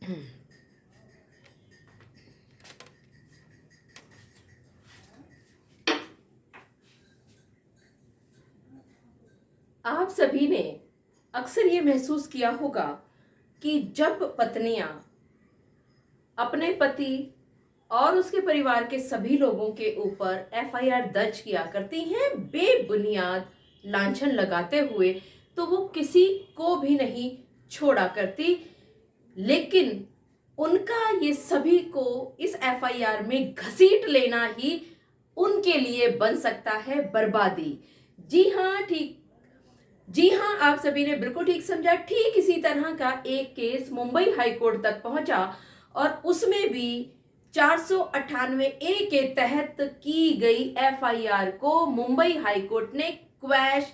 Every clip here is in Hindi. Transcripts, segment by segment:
आप सभी ने अक्सर ये महसूस किया होगा कि जब पत्नियां अपने पति और उसके परिवार के सभी लोगों के ऊपर एफआईआर दर्ज किया करती हैं बेबुनियाद लांछन लगाते हुए, तो वो किसी को भी नहीं छोड़ा करती। लेकिन उनका ये सभी को इस एफआईआर में घसीट लेना ही उनके लिए बन सकता है बर्बादी। जी हाँ, आप सभी ने बिल्कुल ठीक समझा। ठीक इसी तरह का एक केस मुंबई हाईकोर्ट तक पहुंचा और उसमें भी 498 ए के तहत की गई एफआईआर को मुंबई हाईकोर्ट ने क्वैश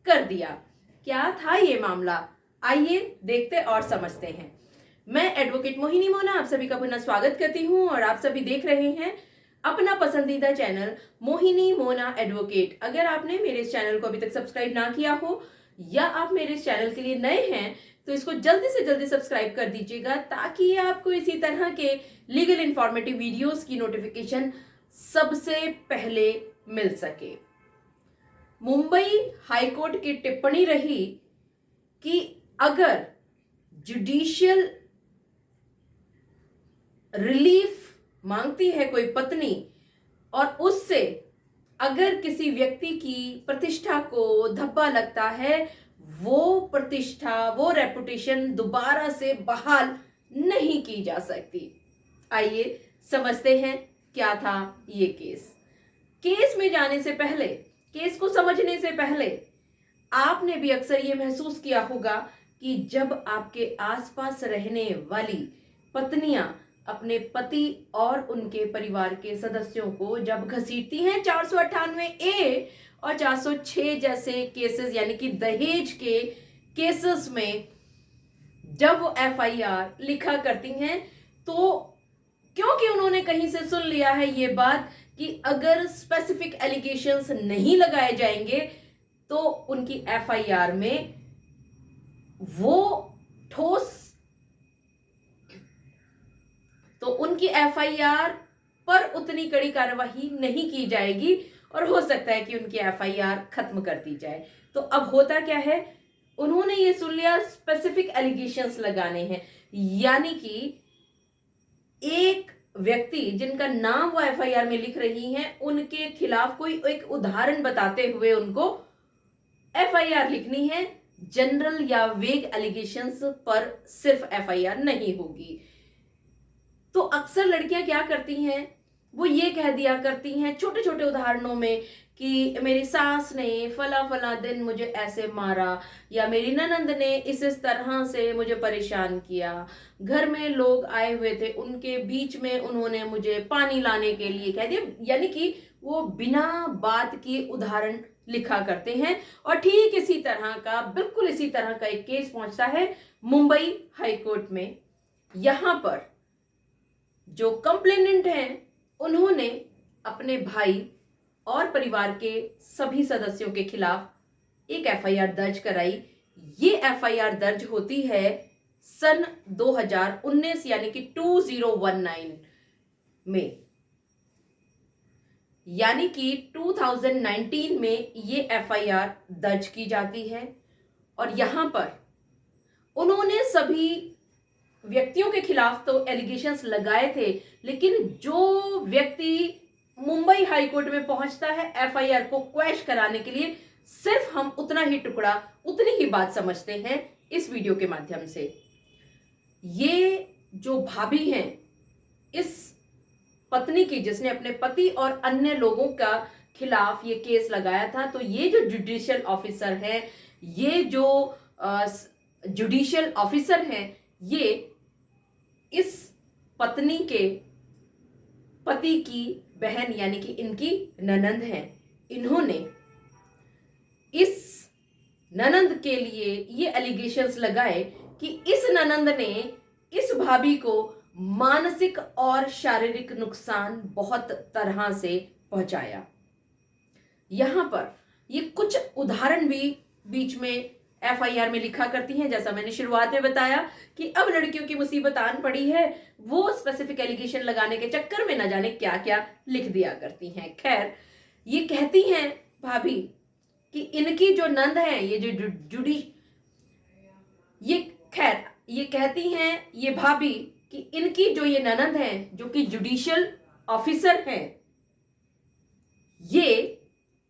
कर दिया। क्या था ये मामला, आइए देखते और समझते हैं। मैं एडवोकेट मोहिनी मोना आप सभी का पुनः स्वागत करती हूं और आप सभी देख रहे हैं अपना पसंदीदा चैनल मोहिनी मोना एडवोकेट। अगर आपने मेरे इस चैनल को अभी तक सब्सक्राइब ना किया हो या आप मेरे इस चैनल के लिए नए हैं तो इसको जल्दी से जल्दी सब्सक्राइब कर दीजिएगा, ताकि आपको इसी तरह के लीगल इंफॉर्मेटिव वीडियोस की नोटिफिकेशन सबसे पहले मिल सके। मुंबई हाईकोर्ट की टिप्पणी रही कि अगर जुडिशियल रिलीफ मांगती है कोई पत्नी और उससे अगर किसी व्यक्ति की प्रतिष्ठा को धब्बा लगता है, वो प्रतिष्ठा, वो रेपुटेशन दोबारा से बहाल नहीं की जा सकती। आइए समझते हैं क्या था ये केस। केस में जाने से पहले, केस को समझने से पहले आपने भी अक्सर ये महसूस किया होगा कि जब आपके आसपास रहने वाली पत्नियां अपने पति और उनके परिवार के सदस्यों को जब घसीटती हैं 498 ए और 406 जैसे केसेस यानी कि दहेज के केसेस में, जब वो एफआईआर लिखा करती हैं, तो क्योंकि उन्होंने कहीं से सुन लिया है ये बात कि अगर स्पेसिफिक एलिगेशंस नहीं लगाए जाएंगे तो उनकी एफआईआर में वो ठोस, तो उनकी एफआईआर पर उतनी कड़ी कार्यवाही नहीं की जाएगी और हो सकता है कि उनकी एफआईआर खत्म कर दी जाए। तो अब होता क्या है, उन्होंने ये सुन लिया स्पेसिफिक एलिगेशंस लगाने हैं, यानी कि एक व्यक्ति जिनका नाम वो एफआईआर में लिख रही हैं उनके खिलाफ कोई एक उदाहरण बताते हुए उनको एफआईआर लिखनी है। जनरल या वेग एलिगेशंस पर सिर्फ एफआईआर नहीं होगी। तो अक्सर लड़कियां क्या करती हैं, वो ये कह दिया करती हैं छोटे छोटे उदाहरणों में कि मेरी सास ने फला फला दिन मुझे ऐसे मारा, या मेरी ननंद ने इस तरह से मुझे परेशान किया, घर में लोग आए हुए थे उनके बीच में उन्होंने मुझे पानी लाने के लिए कह दिया। यानी कि वो बिना बात के उदाहरण लिखा करते हैं। और ठीक इसी तरह का, बिल्कुल इसी तरह का एक केस पहुंचता है मुंबई हाईकोर्ट में। यहां पर जो कंप्लेनेंट हैं उन्होंने अपने भाई और परिवार के सभी सदस्यों के खिलाफ एक एफआईआर दर्ज कराई। ये एफआईआर दर्ज होती है सन 2019 यानी कि 2019 में, यानी कि 2019 में ये एफआईआर दर्ज की जाती है। और यहां पर उन्होंने सभी व्यक्तियों के खिलाफ तो एलिगेशंस लगाए थे, लेकिन जो व्यक्ति मुंबई हाईकोर्ट में पहुंचता है एफआईआर को क्वैश कराने के लिए, सिर्फ हम उतना ही टुकड़ा, उतनी ही बात समझते हैं इस वीडियो के माध्यम से। ये जो भाभी हैं इस पत्नी की, जिसने अपने पति और अन्य लोगों का खिलाफ ये केस लगाया था, तो ये जो जुडिशियल ऑफिसर हैं, ये जो जुडिशियल ऑफिसर हैं, ये इस पत्नी के पति की बहन यानी कि इनकी ननंद हैं। इन्होंने इस ननंद के लिए ये एलिगेशंस लगाए कि इस ननंद ने इस भाभी को मानसिक और शारीरिक नुकसान बहुत तरह से पहुंचाया। यहां पर ये कुछ उदाहरण भी बीच में एफआईआर में लिखा करती हैं। जैसा मैंने शुरुआत में बताया कि अब लड़कियों की मुसीबत आन पड़ी है, वो स्पेसिफिक एलिगेशन लगाने के चक्कर में न जाने क्या क्या लिख दिया करती हैं। खैर, ये कहती हैं भाभी कि इनकी जो नंद है, ये जो जुड़ी ये खैर ये कहती हैं ये भाभी कि इनकी जो ये ननद है जो कि जुडिशियल ऑफिसर है, ये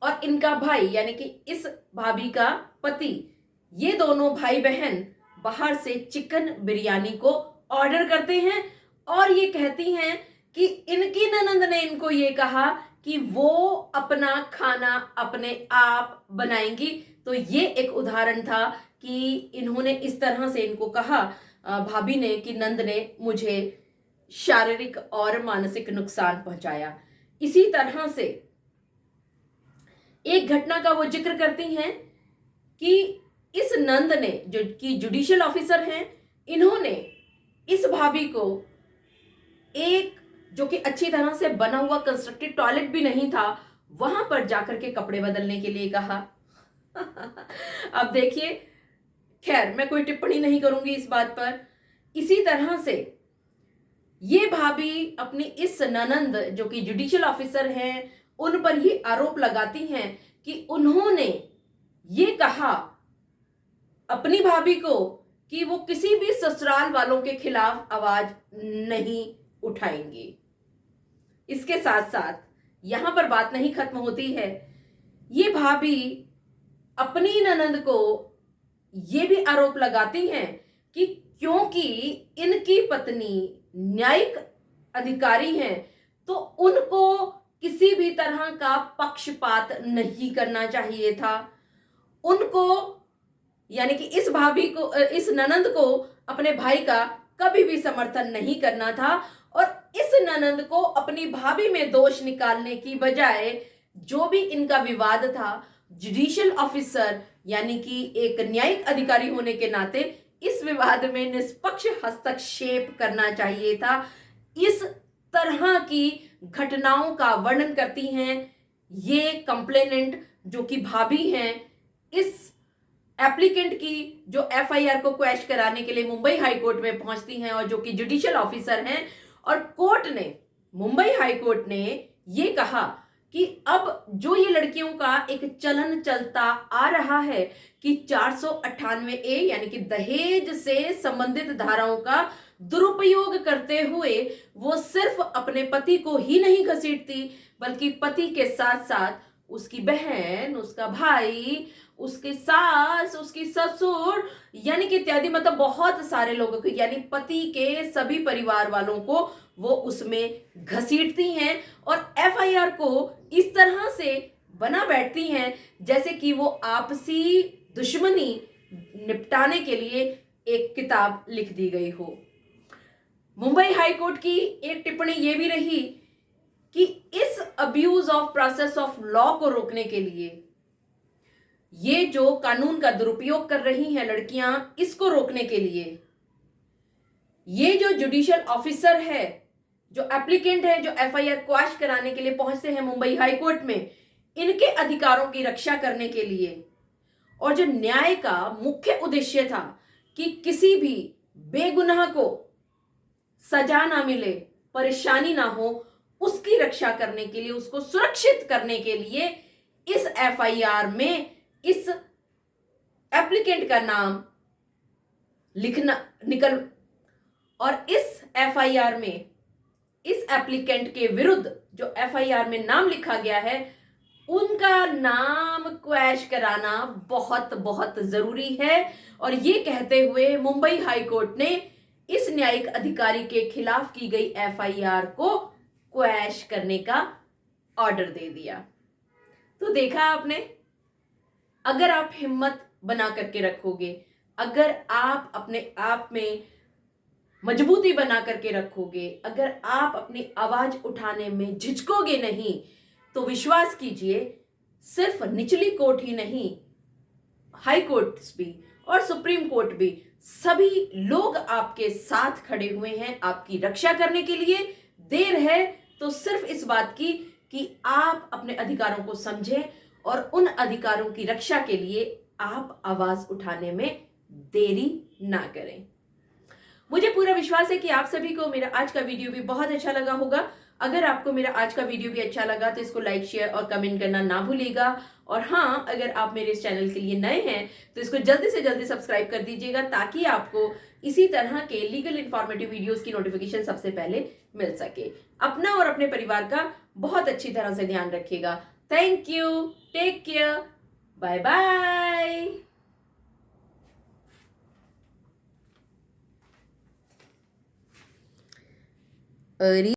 और इनका भाई यानी कि इस भाभी का पति, ये दोनों भाई बहन बाहर से चिकन बिरयानी को ऑर्डर करते हैं और ये कहती हैं कि इनकी ननद ने इनको ये कहा कि वो अपना खाना अपने आप बनाएंगी। तो ये एक उदाहरण था कि इन्होंने इस तरह से इनको कहा, भाभी ने, कि नंद ने मुझे शारीरिक और मानसिक नुकसान पहुंचाया। इसी तरह से एक घटना का वो जिक्र करती हैं कि इस नंद ने, जो कि जुडिशियल ऑफिसर हैं, इन्होंने इस भाभी को एक जो कि अच्छी तरह से बना हुआ कंस्ट्रक्टेड टॉयलेट भी नहीं था, वहां पर जाकर के कपड़े बदलने के लिए कहा। अब देखिए, खैर मैं कोई टिप्पणी नहीं करूंगी इस बात पर। इसी तरह से ये भाभी अपनी इस ननंद जो कि जुडिशियल ऑफिसर हैं, उन पर ये आरोप लगाती हैं कि उन्होंने ये कहा अपनी भाभी को कि वो किसी भी ससुराल वालों के खिलाफ आवाज नहीं उठाएंगी। इसके साथ साथ यहां पर बात नहीं खत्म होती है। ये भाभी अपनी ननंद को ये भी आरोप लगाती हैं कि क्योंकि इनकी पत्नी न्यायिक अधिकारी हैं, तो उनको किसी भी तरह का पक्षपात नहीं करना चाहिए था। उनको यानी कि इस भाभी को, इस ननंद को अपने भाई का कभी भी समर्थन नहीं करना था और इस ननंद को अपनी भाभी में दोष निकालने की बजाय जो भी इनका विवाद था, जुडिशियल ऑफिसर यानी कि एक न्यायिक अधिकारी होने के नाते इस विवाद में निष्पक्ष हस्तक्षेप करना चाहिए था। इस तरह की घटनाओं का वर्णन करती हैं ये कंप्लेनेंट जो कि भाभी हैं। इस एप्लीकेंट की जो एफआईआर को क्वैश कराने के लिए मुंबई हाई कोर्ट में पहुंचती हैं और जो कि जुडिशियल ऑफिसर हैं, और कोर्ट ने, मुंबई हाई कोर्ट ने ये कहा कि अब जो ये लड़कियों का एक चलन चलता आ रहा है कि 498A यानी कि दहेज से संबंधित धाराओं का दुरुपयोग करते हुए वो सिर्फ अपने पति को ही नहीं घसीटती, बल्कि पति के साथ साथ उसकी बहन, उसका भाई, उसकी सास, उसकी ससुर यानी कि इत्यादि, मतलब बहुत सारे लोगों को, यानी पति के सभी परिवार वालों को वो उसमें घसीटती हैं और एफआईआर को इस तरह से बना बैठती हैं जैसे कि वो आपसी दुश्मनी निपटाने के लिए एक किताब लिख दी गई हो। मुंबई हाई कोर्ट की एक टिप्पणी ये भी रही कि इस abuse of process of law को रोकने के लिए, ये जो कानून का दुरुपयोग कर रही हैं लड़कियां, इसको रोकने के लिए ये जो जुडिशियल ऑफिसर है, जो एप्लीकेंट है, जो एफआईआर क्वैश कराने के लिए पहुंचते हैं मुंबई हाई कोर्ट में, इनके अधिकारों की रक्षा करने के लिए, और जो न्याय का मुख्य उद्देश्य था कि किसी भी बेगुनाह को सजा ना मिले, परेशानी ना हो, उसकी रक्षा करने के लिए, उसको सुरक्षित करने के लिए इस एफआईआर में इस एप्लीकेंट का नाम लिखना निकल, और इस एफआईआर में इस एप्लीकेंट के विरुद्ध जो एफआईआर में नाम लिखा गया है, उनका नाम क्वैश कराना बहुत बहुत जरूरी है। और ये कहते हुए मुंबई हाई कोर्ट ने इस न्यायिक अधिकारी के खिलाफ की गई एफआईआर को क्वैश करने का ऑर्डर दे दिया। तो देखा आपने, अगर आप हिम्मत बना करके रखोगे, अगर आप अपने आप में मजबूती बना करके रखोगे, अगर आप अपनी आवाज उठाने में झिझकोगे नहीं, तो विश्वास कीजिए सिर्फ निचली कोर्ट ही नहीं, हाई कोर्ट्स भी और सुप्रीम कोर्ट भी, सभी लोग आपके साथ खड़े हुए हैं आपकी रक्षा करने के लिए। देर है तो सिर्फ इस बात की कि आप अपने अधिकारों को समझें और उन अधिकारों की रक्षा के लिए आप आवाज उठाने में देरी ना करें। मुझे पूरा विश्वास है कि आप सभी को मेरा आज का वीडियो भी बहुत अच्छा लगा होगा। अगर आपको मेरा आज का वीडियो भी अच्छा लगा तो इसको लाइक, शेयर और कमेंट करना ना भूलिएगा। और हाँ, अगर आप मेरे इस चैनल के लिए नए हैं तो इसको जल्दी से जल्दी सब्सक्राइब कर दीजिएगा, ताकि आपको इसी तरह के लीगल इंफॉर्मेटिव वीडियोस की नोटिफिकेशन सबसे पहले मिल सके। अपना और अपने परिवार का बहुत अच्छी तरह से ध्यान रखिएगा। Thank you, take care, bye bye. अरे